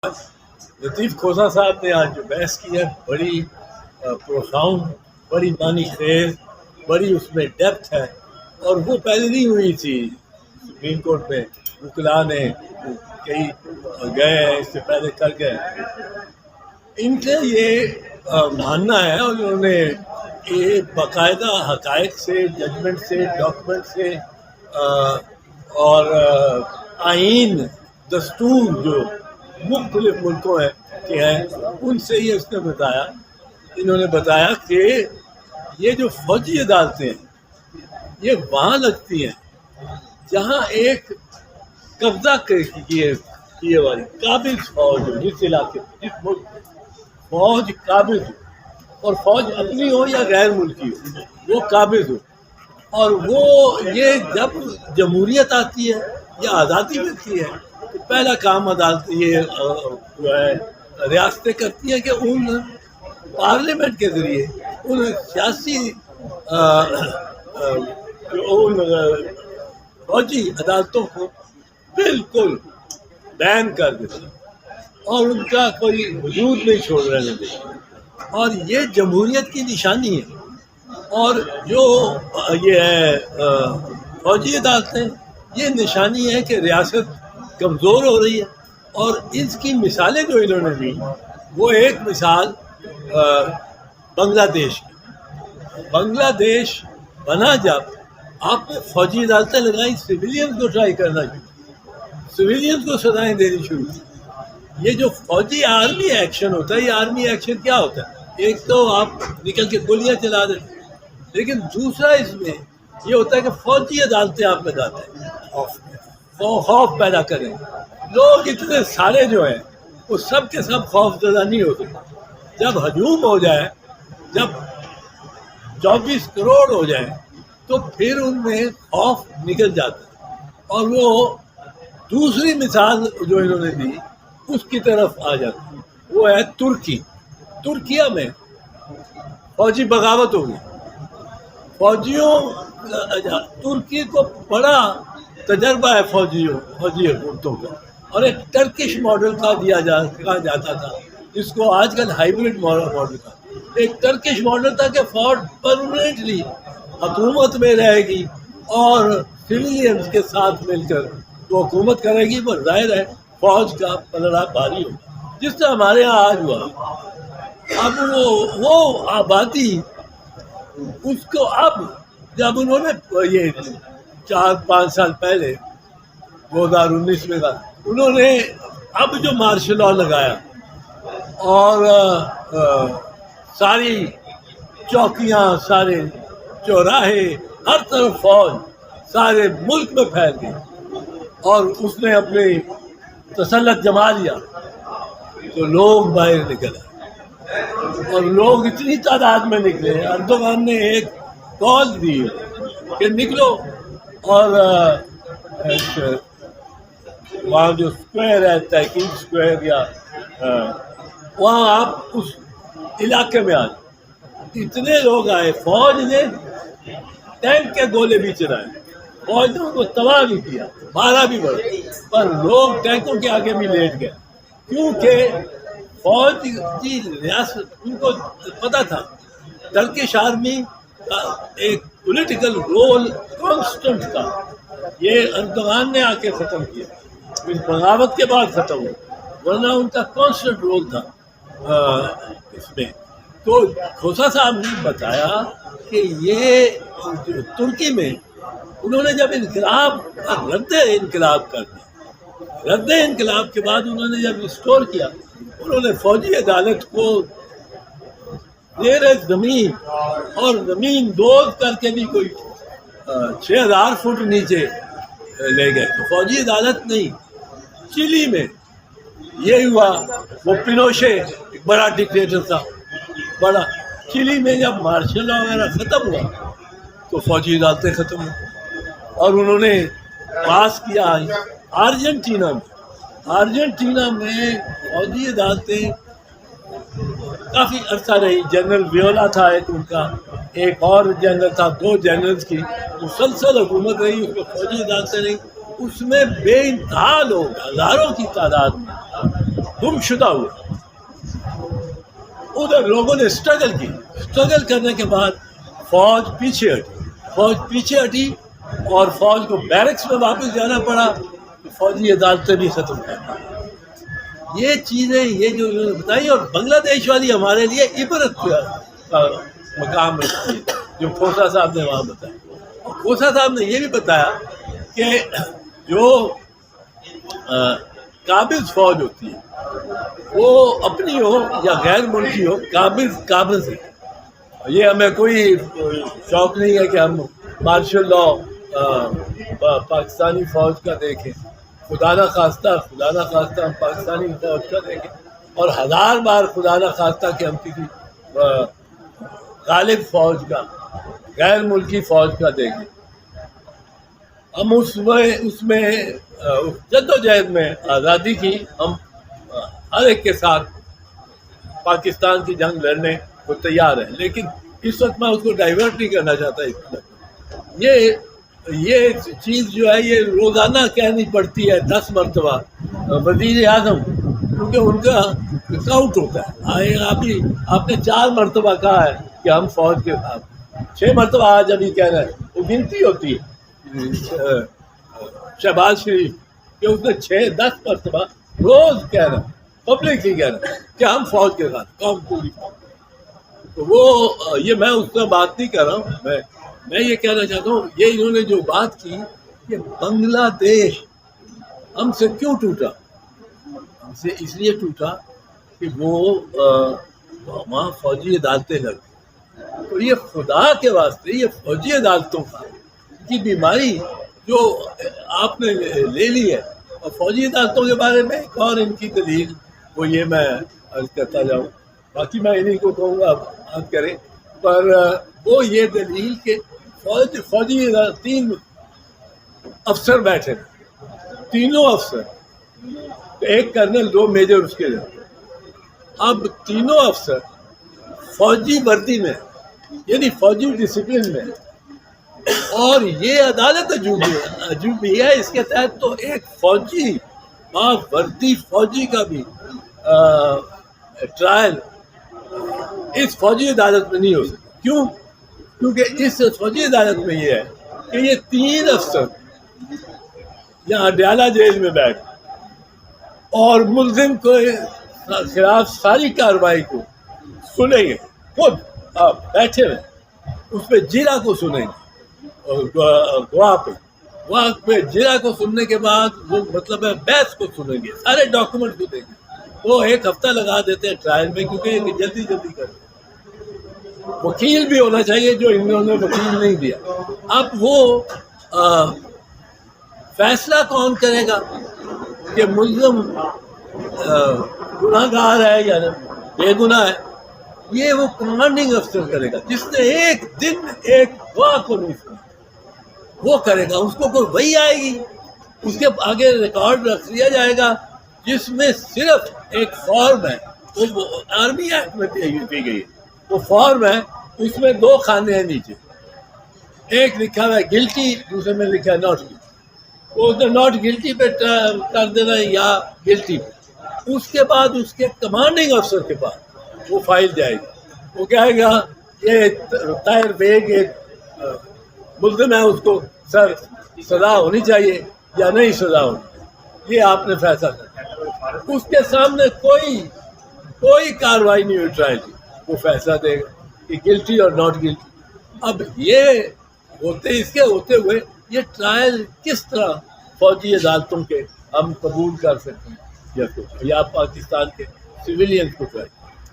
لطیف کھوسا صاحب نے آج جو بحث کی ہے بڑی پروفاؤنڈ، بڑی معنی خیز، بڑی اس میں ڈیپتھ ہے، اور وہ پہلے نہیں ہوئی تھی سپریم کورٹ میں. وکلا نے کئی گئے ہیں اس سے پہلے کر گئے. ان کا یہ ماننا ہے، اور انہوں نے یہ باقاعدہ حقائق سے، ججمنٹ سے، ڈاکومنٹ سے اور آئین، دستور جو مختلف ملکوں کے ہیں ان سے ہی اس نے بتایا. انہوں نے بتایا کہ یہ جو فوجی عدالتیں ہیں یہ وہاں لگتی ہیں جہاں ایک قبضہ کیے والی قابض فوج ہو، جس علاقے جس ملک میں فوج قابض ہو، اور فوج اپنی ہو یا غیر ملکی ہو، وہ قابض ہو. اور وہ یہ جب جمہوریت آتی ہے یا آزادی ملتی ہے تو پہلا کام عدالت یہ جو ہے ریاستیں کرتی ہیں کہ ان پارلیمنٹ کے ذریعے ان سیاسی ان فوجی عدالتوں کو بالکل بین کر دیتے اور ان کا کوئی وجود نہیں چھوڑ رہنے دیتے. اور یہ جمہوریت کی نشانی ہے. اور جو یہ ہے فوجی عدالتیں، یہ نشانی ہے کہ ریاست کمزور ہو رہی ہے. اور اس کی مثالیں جو انہوں نے دی، وہ ایک مثال بنگلہ دیش کی. بنگلہ دیش بنا جب آپ نے فوجی عدالتیں لگائیں، سویلین کو ٹرائی کرنا شروع، سویلین کو سزائیں دینی شروع کی. یہ جو فوجی آرمی ایکشن ہوتا ہے، یہ آرمی ایکشن کیا ہوتا ہے؟ ایک تو آپ نکل کے گولیاں چلا دیتے، لیکن دوسرا اس میں یہ ہوتا ہے کہ فوجی عدالتیں آپ لگاتے ہیں، خوف پیدا کریں. لوگ اتنے سارے جو ہیں وہ سب کے سب خوف زدہ نہیں ہوتے. جب ہجوم ہو جائے، جب 24 کروڑ ہو جائیں تو پھر ان میں خوف نکل جاتا ہے. اور وہ دوسری مثال جو انہوں نے دی اس کی طرف آ جاتی ہے، وہ ہے ترکیہ میں فوجی بغاوت ہو گئی. فوجیوں ترکی کو بڑا تجربہ ہے فوجی حکومتوں کا، اور ایک ٹرکش ماڈل کا کہا جاتا تھا، جس کو آج کل ہائیبرڈ ماڈل کا. ایک ٹرکش ماڈل تھا کہ فوج پرماننٹلی حکومت میں رہے گی اور سویلینز کے ساتھ مل کر وہ حکومت کرے گی، پر ظاہر ہے فوج کا پلڑا بھاری ہو، جس طرح ہمارے یہاں آج ہوا. اب وہ آبادی اس کو اب جب انہوں نے یہ 4-5 سال پہلے 2019 میں تھا، انہوں نے اب جو مارشل لا لگایا اور ساری چوکیاں، سارے چوراہے، ہر طرف فوج سارے ملک میں پھیل گئی، اور اس نے اپنی تسلط جما لیا تو لوگ باہر نکلے. اور لوگ اتنی تعداد میں نکلے، اردوغان نے ایک کال دی کہ نکلو، اور وہاں جو اسکوائر ہے، تحقیق اسکوائر، یا وہاں آپ اس علاقے میں آ جائیں. اتنے لوگ آئے، فوج نے ٹینک کے گولے بھی چلائے، فوج نے ان کو تباہ بھی کیا، مارا بھی بڑا، پر لوگ ٹینکوں کے آگے بھی لیٹ گئے، کیونکہ فوج کی ریاست ان کو پتہ تھا ٹرکش آرمی کا ایک پولیٹیکل رول کانسٹنٹ تھا. یہ اردوغان نے آ کے ختم کیا، اس بغاوت کے بعد ختم ہوا، ورنہ ان کا کانسٹنٹ رول تھا اس میں. تو کھوسا صاحب نے بتایا کہ یہ ترکی میں انہوں نے جب رد انقلاب کر دیا، رد انقلاب کے بعد انہوں نے جب ریسٹور کیا، انہوں نے فوجی عدالت کو زیر زمین اور زمین دوز کر کے بھی کوئی 6000 فٹ نیچے لے گئے. تو فوجی عدالت نہیں. چلی میں یہ ہوا، وہ پینوشے ایک بڑا ڈکٹیٹر تھا، بڑا. چلی میں جب مارشل لا وغیرہ ختم ہوا تو فوجی عدالتیں ختم ہوئی، اور انہوں نے پاس کیا ارجنٹینا میں فوجی عدالتیں کافی عرصہ رہی. جنرل ویولا تھا ایک ان کا، ایک اور جنرل تھا، 2 جنرلز کی مسلسل حکومت رہی، اس میں فوجی عدالتیں رہی. اس میں بے انتہا لوگ، ہزاروں کی تعداد میں گمشدہ ہوئے. ادھر لوگوں نے اسٹرگل کرنے کے بعد فوج پیچھے ہٹی اور فوج کو بیرکس میں واپس جانا پڑا. فوجی عدالتیں بھی ختم کرنا. یہ چیزیں یہ جو انہوں نے بتائی، اور بنگلہ دیش والی ہمارے لیے عبرت کا مقام رکھتی ہے جو کھوسا صاحب نے وہاں بتایا. اور کھوسا صاحب نے یہ بھی بتایا کہ جو قابض فوج ہوتی ہے وہ اپنی ہو یا غیر ملکی ہو، قابض ہے. یہ ہمیں کوئی شوق نہیں ہے کہ ہم مارشل لا پاکستانی فوج کا دیکھیں. خدا نہ خواستہ ہم پاکستانی فوج کا دیکھیں، اور 1000 بار خدا نہ خواستہ کہ ہم کسی غالب فوج کا، غیر ملکی فوج کا دیکھیں. ہم اس میں جدوجہد میں آزادی کی، ہم ہر ایک کے ساتھ پاکستان کی جنگ لڑنے کو تیار ہیں. لیکن اس وقت میں اس کو ڈائیورٹ نہیں کرنا چاہتا. یہ چیز جو ہے یہ روزانہ کہنی پڑتی ہے 10 مرتبہ وزیر اعظم، کیونکہ ان کا کاؤنٹ ہوتا ہے. آپ نے 4 مرتبہ کہا ہے کہ ہم فوج کے ساتھ، 6 مرتبہ آج ابھی کہہ رہے ہیں. وہ گنتی ہوتی ہے شہباز شریف کہ اس نے 6-10 مرتبہ روز کہہ رہا ہے، پبلک ہی کہہ رہا ہے کہ ہم فوج کے ساتھ، قوم پوری فوج. تو وہ یہ میں اس سے بات نہیں کر رہا ہوں، میں یہ کہنا چاہتا ہوں یہ انہوں نے جو بات کی کہ بنگلہ دیش ہم سے کیوں ٹوٹا. ہم سے اس لیے ٹوٹا کہ وہ وہاں فوجی عدالتیں لگ گئی. تو یہ خدا کے واسطے یہ فوجی عدالتوں کی بیماری جو آپ نے لے لی ہے. اور فوجی عدالتوں کے بارے میں ایک اور ان کی دلیل وہ یہ میں عرض کرتا جاؤں، باقی میں انہیں کو کہوں گا بات کریں. پر وہ یہ دلیل کہ فوجی 3 افسر بیٹھے، تینوں افسر، ایک کرنل 2 میجر اس کے لیے. اب تینوں افسر فوجی وردی میں یعنی فوجی ڈسپلن میں، اور یہ عدالت عجوبی ہے. اس کے تحت تو ایک فوجی وردی فوجی کا بھی ٹرائل اس فوجی عدالت میں نہیں ہو سکتا. کیوں؟ کیونکہ اس فوجی عدالت میں یہ ہے کہ یہ 3 افسر یہاں اڈیالہ جیل میں بیٹھ اور ملزم کو خلاف ساری کارروائی کو سنیں گے. خود آپ بیٹھے ہوئے اس پہ جیرا کو سنیں گے، گواہ پہ جیرا کو سننے کے بعد وہ مطلب ہے بحث کو سنیں گے، سارے ڈاکومنٹ کو دیں گے. وہ 1 ہفتہ لگا دیتے ہیں ٹرائل میں، کیونکہ یہ جلدی کرتے ہیں. وکیل بھی ہونا چاہیے جو انہوں نے وکیل نہیں دیا. اب وہ فیصلہ کون کرے گا کہ ملزم گناہ گار ہے یا بے گناہ ہے؟ یہ وہ کمانڈنگ افسر کرے گا جس نے ایک دن ایک گواہ کو نہیں سنا. وہ کرے گا، اس کو کوئی وہی آئے گی، اس کے آگے ریکارڈ رکھ لیا جائے گا جس میں صرف ایک فارم ہے، وہ آرمی ایکٹ میں دی گئی ہے. وہ فارم ہے، اس میں 2 خانے ہیں نیچے، ایک لکھا ہوا ہے گلٹی، دوسرے میں لکھا ہے ناٹ گلٹی. وہ اس نے ناٹ گلٹی پہ کر دینا ہے یا گلٹی پہ. اس کے بعد اس کے کمانڈنگ افسر کے پاس وہ فائل جائے گی. وہ کہے گا یہ طاہر بیگ ایک ملزم ہے، اس کو سر سزا ہونی چاہیے یا نہیں سزا ہونی چاہیے، یہ آپ نے فیصلہ کرنا. اس کے سامنے کوئی کارروائی نہیں ہوئی ٹرائل کی. وہ فیصلہ دے گا کہ گلٹی اور ناٹ گلٹی. اب یہ اس کے ہوتے ہوئے یہ ٹرائل کس طرح فوجی عدالتوں کے ہم قبول کر سکتے ہیں یا پاکستان کے سویلین کو ٹرائل